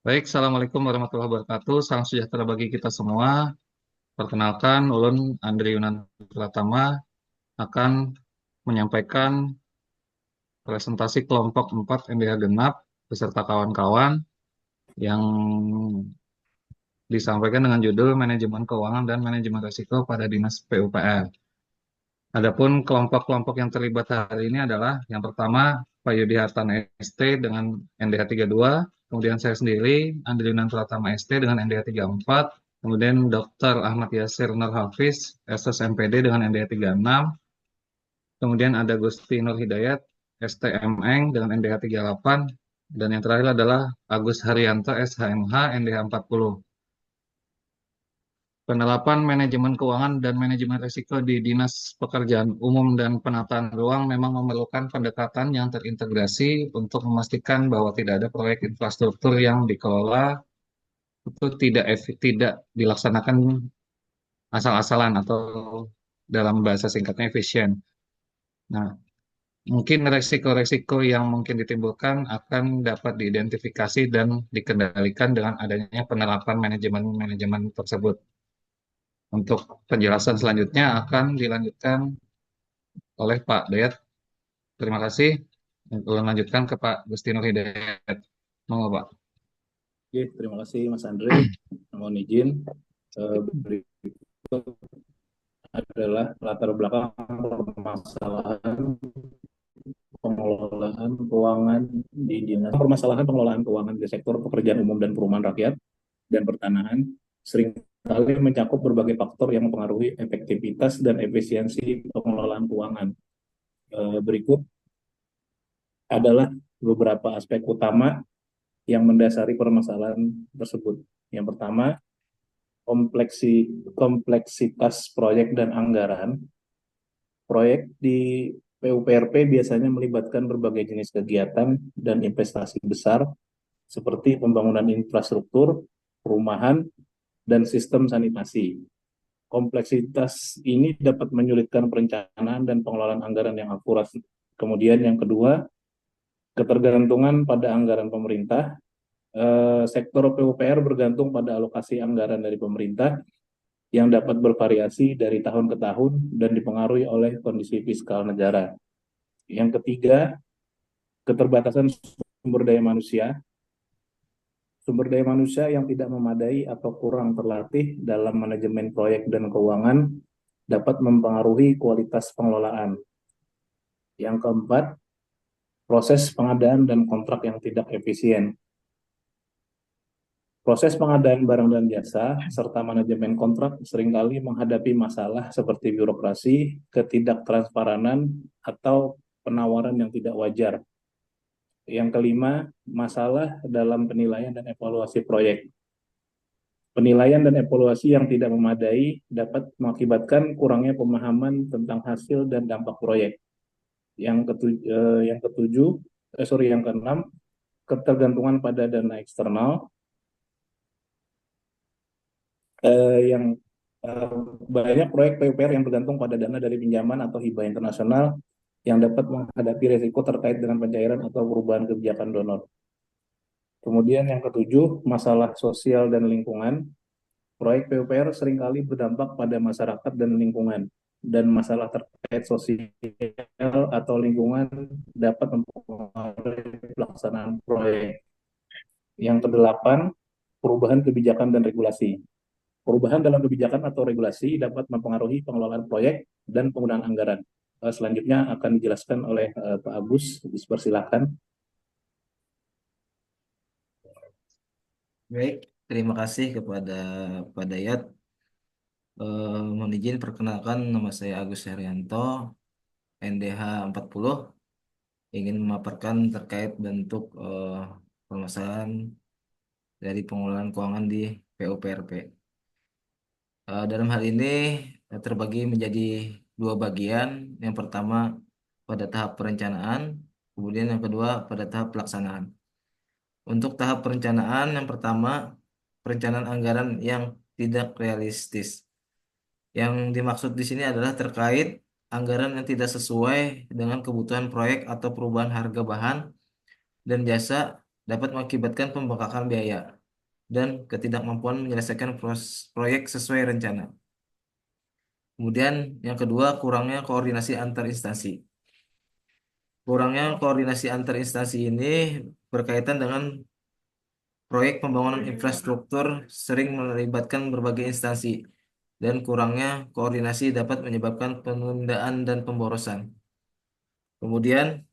Baik, Assalamualaikum warahmatullahi wabarakatuh. Salam sejahtera bagi kita semua. Perkenalkan, Ulun Andri Yunan Pratama akan menyampaikan presentasi kelompok 4 MBH Genap beserta kawan-kawan yang disampaikan dengan judul Manajemen Keuangan dan Manajemen Risiko pada Dinas PUPR. Adapun kelompok-kelompok yang terlibat hari ini adalah yang pertama Pak Yudi Hartana ST dengan NDH 32, kemudian saya sendiri Andri Yunan Pratama ST dengan NDH 34, kemudian Dr. Ahmad Yasir Nur Hafiz SSMPD dengan NDH 36, kemudian ada Gusti Nur Hidayat STMeng dengan NDH 38, dan yang terakhir adalah Agus Haryanto SHMH NDH 40. Penerapan manajemen keuangan dan manajemen risiko di Dinas Pekerjaan Umum dan Penataan Ruang memang memerlukan pendekatan yang terintegrasi untuk memastikan bahwa tidak ada proyek infrastruktur yang dikelola itu tidak dilaksanakan asal-asalan atau dalam bahasa singkatnya efisien. Nah, mungkin resiko-resiko yang mungkin ditimbulkan akan dapat diidentifikasi dan dikendalikan dengan adanya penerapan manajemen-manajemen tersebut. Untuk penjelasan selanjutnya akan dilanjutkan oleh Pak Dayat. Terima kasih. Lanjutkan ke Pak Gustino Hidayat. Monggo, Pak. Oke, terima kasih Mas Andre. Mohon izin, berikut adalah latar belakang permasalahan pengelolaan keuangan di dinas. Permasalahan pengelolaan keuangan di sektor pekerjaan umum dan perumahan rakyat dan pertanahan seringkali mencakup berbagai faktor yang mempengaruhi efektivitas dan efisiensi pengelolaan keuangan. Berikut adalah beberapa aspek utama yang mendasari permasalahan tersebut. Yang pertama, kompleksitas proyek dan anggaran. Proyek di PUPRP biasanya melibatkan berbagai jenis kegiatan dan investasi besar seperti pembangunan infrastruktur, perumahan, dan sistem sanitasi. Kompleksitas ini dapat menyulitkan perencanaan dan pengelolaan anggaran yang akurat. Kemudian yang kedua, ketergantungan pada anggaran pemerintah. Sektor PUPR bergantung pada alokasi anggaran dari pemerintah yang dapat bervariasi dari tahun ke tahun dan dipengaruhi oleh kondisi fiskal negara. Yang ketiga, keterbatasan sumber daya manusia. Sumber daya manusia yang tidak memadai atau kurang terlatih dalam manajemen proyek dan keuangan dapat mempengaruhi kualitas pengelolaan. Yang keempat, proses pengadaan dan kontrak yang tidak efisien. Proses pengadaan barang dan jasa serta manajemen kontrak seringkali menghadapi masalah seperti birokrasi, ketidaktransparan, atau penawaran yang tidak wajar. Yang kelima, masalah dalam penilaian dan evaluasi proyek. Penilaian dan evaluasi yang tidak memadai dapat mengakibatkan kurangnya pemahaman tentang hasil dan dampak proyek. Yang keenam, ketergantungan pada dana eksternal. Yang banyak proyek PUPR yang bergantung pada dana dari pinjaman atau hibah internasional yang dapat menghadapi risiko terkait dengan pencairan atau perubahan kebijakan donor. Kemudian yang ketujuh, masalah sosial dan lingkungan. Proyek PUPR seringkali berdampak pada masyarakat dan lingkungan, dan masalah terkait sosial atau lingkungan dapat mempengaruhi pelaksanaan proyek. Yang kedelapan, perubahan kebijakan dan regulasi. Perubahan dalam kebijakan atau regulasi dapat mempengaruhi pengelolaan proyek dan penggunaan anggaran. Selanjutnya akan dijelaskan oleh Pak Agus. Dipersilakan. Baik, terima kasih kepada Pak Dayat. Mohon izin perkenalkan, nama saya Agus Haryanto, NDH 40, ingin memaparkan terkait bentuk permasalahan dari pengelolaan keuangan di PUPRP. Dalam hal ini terbagi menjadi dua bagian. Yang pertama pada tahap perencanaan, kemudian yang kedua pada tahap pelaksanaan. Untuk tahap perencanaan, yang pertama perencanaan anggaran yang tidak realistis. Yang dimaksud di sini adalah terkait anggaran yang tidak sesuai dengan kebutuhan proyek atau perubahan harga bahan dan jasa dapat mengakibatkan pembengkakan biaya dan ketidakmampuan menyelesaikan proyek sesuai rencana. Kemudian yang kedua, kurangnya koordinasi antar instansi. Kurangnya koordinasi antar instansi ini berkaitan dengan proyek pembangunan infrastruktur sering melibatkan berbagai instansi dan kurangnya koordinasi dapat menyebabkan penundaan dan pemborosan. Kemudian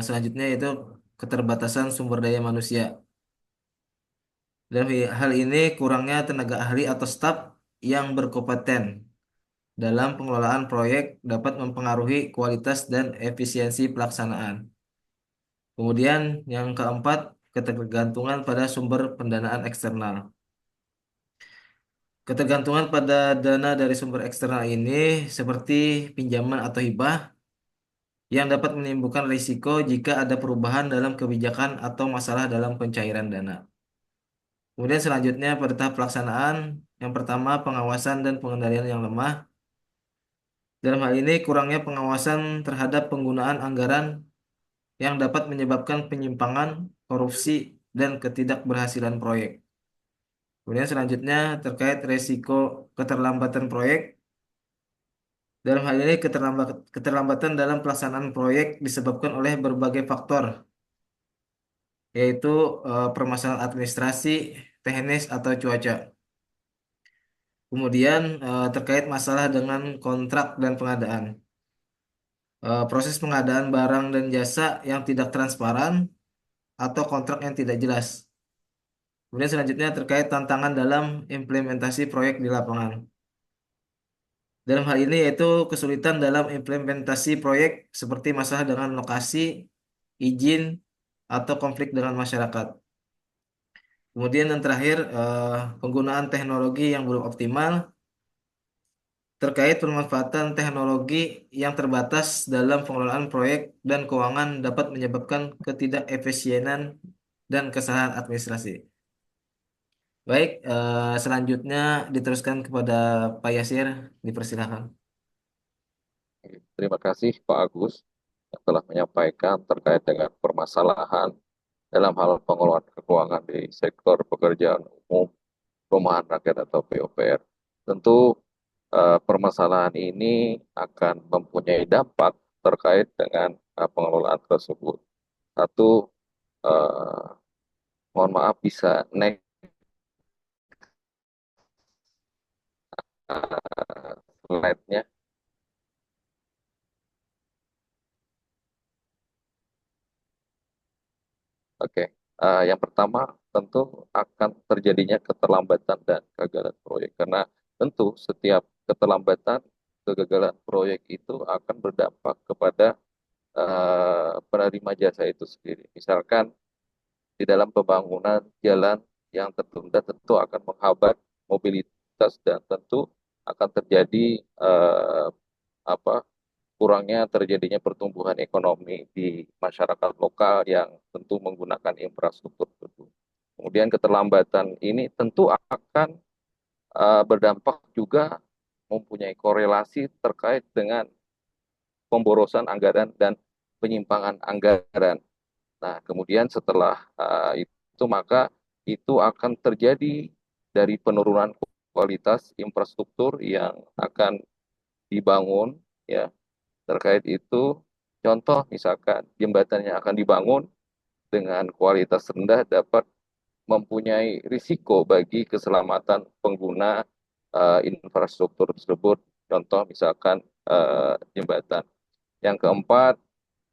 selanjutnya yaitu keterbatasan sumber daya manusia. Dan hal ini kurangnya tenaga ahli atau staf yang berkompeten dalam pengelolaan proyek dapat mempengaruhi kualitas dan efisiensi pelaksanaan. Kemudian yang keempat, ketergantungan pada sumber pendanaan eksternal. Ketergantungan pada dana dari sumber eksternal ini seperti pinjaman atau hibah yang dapat menimbulkan risiko jika ada perubahan dalam kebijakan atau masalah dalam pencairan dana. Kemudian selanjutnya pada tahap pelaksanaan, yang pertama pengawasan dan pengendalian yang lemah. Dalam hal ini kurangnya pengawasan terhadap penggunaan anggaran yang dapat menyebabkan penyimpangan, korupsi, dan ketidakberhasilan proyek. Kemudian selanjutnya terkait risiko keterlambatan proyek. Dalam hal ini keterlambatan dalam pelaksanaan proyek disebabkan oleh berbagai faktor, yaitu permasalahan administrasi, teknis, atau cuaca. Kemudian terkait masalah dengan kontrak dan pengadaan. Proses pengadaan barang dan jasa yang tidak transparan atau kontrak yang tidak jelas. Kemudian selanjutnya terkait tantangan dalam implementasi proyek di lapangan. Dalam hal ini yaitu kesulitan dalam implementasi proyek seperti masalah dengan lokasi, izin, atau konflik dengan masyarakat. Kemudian yang terakhir, penggunaan teknologi yang belum optimal terkait pemanfaatan teknologi yang terbatas dalam pengelolaan proyek dan keuangan dapat menyebabkan ketidakefisienan dan kesalahan administrasi. Baik, selanjutnya diteruskan kepada Pak Yasir, dipersilakan. Terima kasih Pak Agus yang telah menyampaikan terkait dengan permasalahan dalam hal pengelolaan keuangan di sektor pekerjaan umum perumahan rakyat atau PUPR. Tentu permasalahan ini akan mempunyai dampak terkait dengan pengelolaan tersebut. Satu, eh, mohon maaf bisa naik slide-nya. Oke, yang pertama tentu akan terjadinya keterlambatan dan kegagalan proyek karena tentu setiap keterlambatan kegagalan proyek itu akan berdampak kepada penerima jasa itu sendiri. Misalkan di dalam pembangunan jalan yang tertunda tentu akan menghambat mobilitas dan tentu akan terjadi apa kurangnya terjadinya pertumbuhan ekonomi di masyarakat lokal yang tentu menggunakan infrastruktur tersebut. Kemudian keterlambatan ini tentu akan berdampak juga mempunyai korelasi terkait dengan pemborosan anggaran dan penyimpangan anggaran. Nah, kemudian setelah itu maka itu akan terjadi dari penurunan kualitas infrastruktur yang akan dibangun ya. Terkait itu contoh misalkan jembatan yang akan dibangun dengan kualitas rendah dapat mempunyai risiko bagi keselamatan pengguna infrastruktur tersebut. Contoh misalkan jembatan. Yang keempat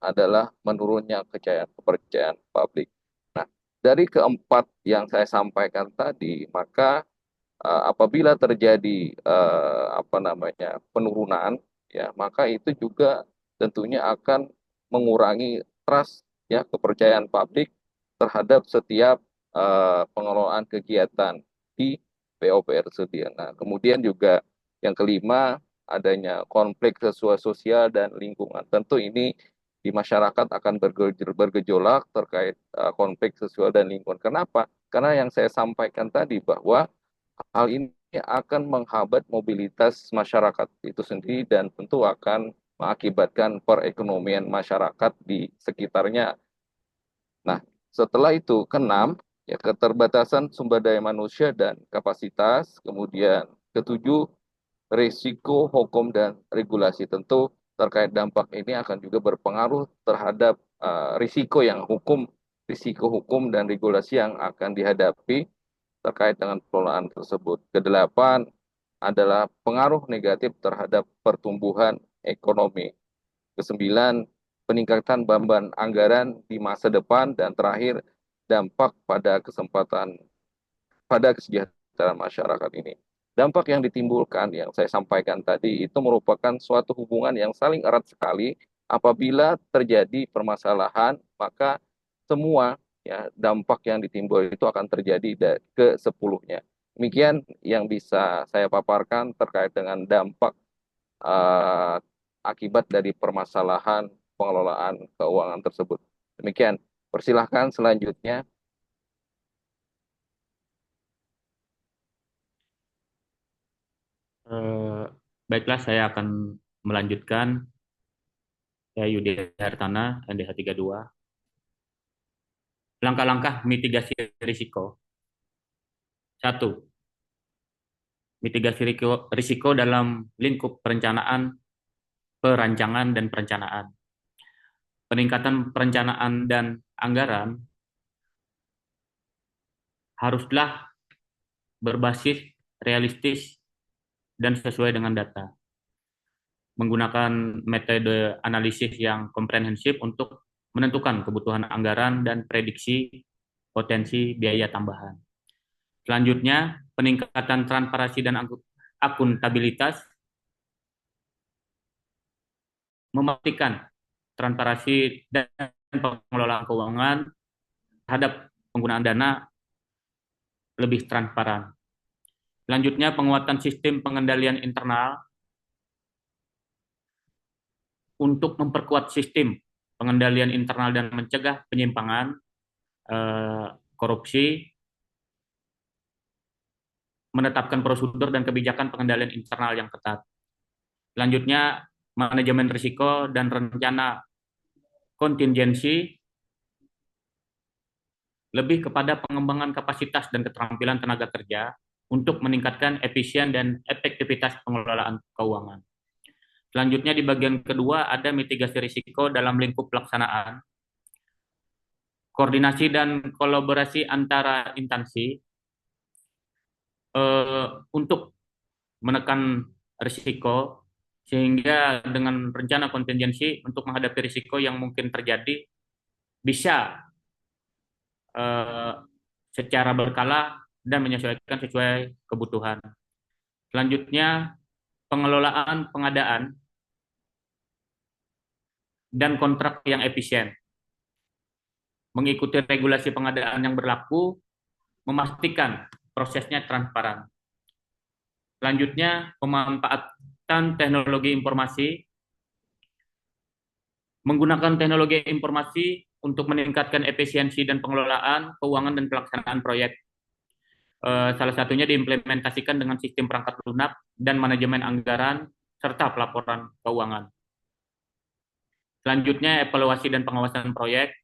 adalah menurunnya kepercayaan publik. Nah, dari keempat yang saya sampaikan tadi, maka apabila terjadi penurunan, ya maka itu juga tentunya akan mengurangi trust ya kepercayaan publik terhadap setiap pengelolaan kegiatan di PUPR tersebut. Nah, kemudian juga yang kelima adanya konflik sosial dan lingkungan. Tentu ini di masyarakat akan bergejolak terkait konflik sosial dan lingkungan. Kenapa? Karena yang saya sampaikan tadi bahwa hal ini akan menghambat mobilitas masyarakat itu sendiri dan tentu akan mengakibatkan perekonomian masyarakat di sekitarnya Nah, setelah itu keenam, ya keterbatasan sumber daya manusia dan kapasitas. Kemudian ketujuh, risiko hukum dan regulasi. Tentu terkait dampak ini akan juga berpengaruh terhadap risiko hukum dan regulasi yang akan dihadapi terkait dengan pengelolaan tersebut. Kedelapan adalah pengaruh negatif terhadap pertumbuhan ekonomi. Kesembilan, peningkatan beban anggaran di masa depan. Dan terakhir, dampak pada kesejahteraan masyarakat ini. Dampak yang ditimbulkan yang saya sampaikan tadi itu merupakan suatu hubungan yang saling erat sekali. Apabila terjadi permasalahan, maka semua ya dampak yang ditimbul itu akan terjadi ke sepuluhnya. Demikian yang bisa saya paparkan terkait dengan dampak eh, akibat dari permasalahan pengelolaan keuangan tersebut. Demikian. Persilahkan selanjutnya. Eh, Baiklah, saya akan melanjutkan. Saya Yudi Hartana, NDH 32. Langkah-langkah mitigasi risiko. 1. Mitigasi risiko dalam lingkup perencanaan, perancangan, dan perencanaan. Peningkatan perencanaan dan anggaran haruslah berbasis realistis dan sesuai dengan data. Menggunakan metode analisis yang komprehensif untuk menentukan kebutuhan anggaran dan prediksi potensi biaya tambahan. Selanjutnya, peningkatan transparansi dan akuntabilitas, memastikan transparansi dan pengelolaan keuangan terhadap penggunaan dana lebih transparan. Selanjutnya, penguatan sistem pengendalian internal untuk memperkuat sistem pengendalian internal dan mencegah penyimpangan, korupsi, menetapkan prosedur dan kebijakan pengendalian internal yang ketat. Selanjutnya, manajemen risiko dan rencana kontingensi lebih kepada pengembangan kapasitas dan keterampilan tenaga kerja untuk meningkatkan efisien dan efektivitas pengelolaan keuangan. Selanjutnya di bagian kedua ada mitigasi risiko dalam lingkup pelaksanaan, koordinasi dan kolaborasi antara instansi untuk menekan risiko, sehingga dengan rencana kontingensi untuk menghadapi risiko yang mungkin terjadi bisa secara berkala dan menyesuaikan sesuai kebutuhan. Selanjutnya, pengelolaan pengadaan dan kontrak yang efisien. Mengikuti regulasi pengadaan yang berlaku, memastikan prosesnya transparan. Selanjutnya, pemanfaatan teknologi informasi. Menggunakan teknologi informasi untuk meningkatkan efisiensi dan pengelolaan keuangan dan pelaksanaan proyek. Salah satunya diimplementasikan dengan sistem perangkat lunak dan manajemen anggaran serta pelaporan keuangan. Selanjutnya, evaluasi dan pengawasan proyek.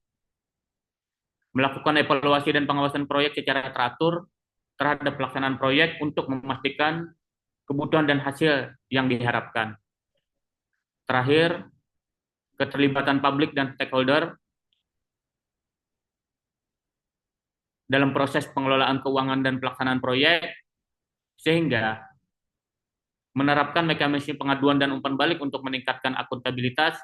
Melakukan evaluasi dan pengawasan proyek secara teratur terhadap pelaksanaan proyek untuk memastikan kebutuhan dan hasil yang diharapkan. Terakhir, keterlibatan publik dan stakeholder dalam proses pengelolaan keuangan dan pelaksanaan proyek, sehingga menerapkan mekanisme pengaduan dan umpan balik untuk meningkatkan akuntabilitas,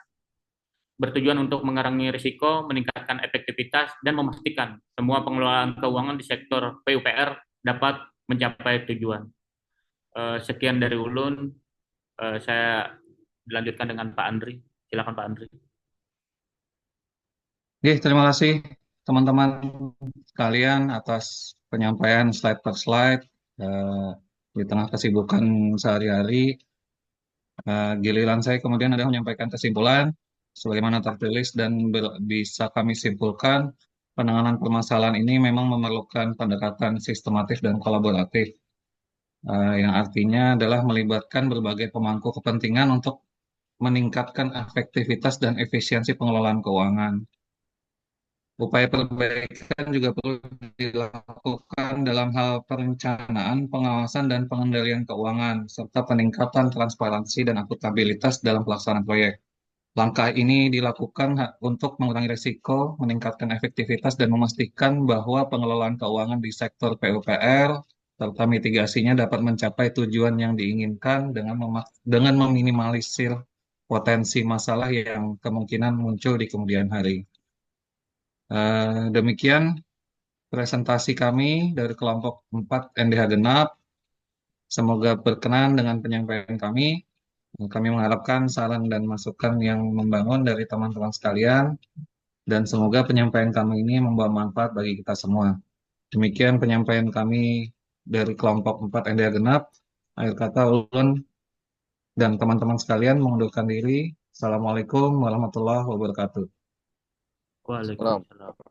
bertujuan untuk mengurangi risiko, meningkatkan efektivitas, dan memastikan semua pengelolaan keuangan di sektor PUPR dapat mencapai tujuan. Sekian dari Ulun, saya dilanjutkan dengan Pak Andri. Silakan Pak Andri. Oke, terima kasih teman-teman sekalian atas penyampaian slide per slide. Di tengah kesibukan sehari-hari, giliran saya kemudian ada menyampaikan kesimpulan sebagaimana tertulis dan bisa kami simpulkan penanganan permasalahan ini memang memerlukan pendekatan sistematis dan kolaboratif, yang artinya adalah melibatkan berbagai pemangku kepentingan untuk meningkatkan efektivitas dan efisiensi pengelolaan keuangan. Upaya perbaikan juga perlu dilakukan dalam hal perencanaan, pengawasan, dan pengendalian keuangan, serta peningkatan transparansi dan akuntabilitas dalam pelaksanaan proyek. Langkah ini dilakukan untuk mengurangi risiko, meningkatkan efektivitas, dan memastikan bahwa pengelolaan keuangan di sektor PUPR serta mitigasinya dapat mencapai tujuan yang diinginkan dengan meminimalisir potensi masalah yang kemungkinan muncul di kemudian hari. Demikian presentasi kami dari kelompok 4 NDH Genap. Semoga berkenan dengan penyampaian kami. Kami mengharapkan saran dan masukan yang membangun dari teman-teman sekalian, dan semoga penyampaian kami ini membawa manfaat bagi kita semua. Demikian penyampaian kami dari kelompok 4 NDH Genap. Akhir kata ulun dan teman-teman sekalian mengundurkan diri. Assalamualaikum warahmatullahi wabarakatuh. Waalaikumsalam.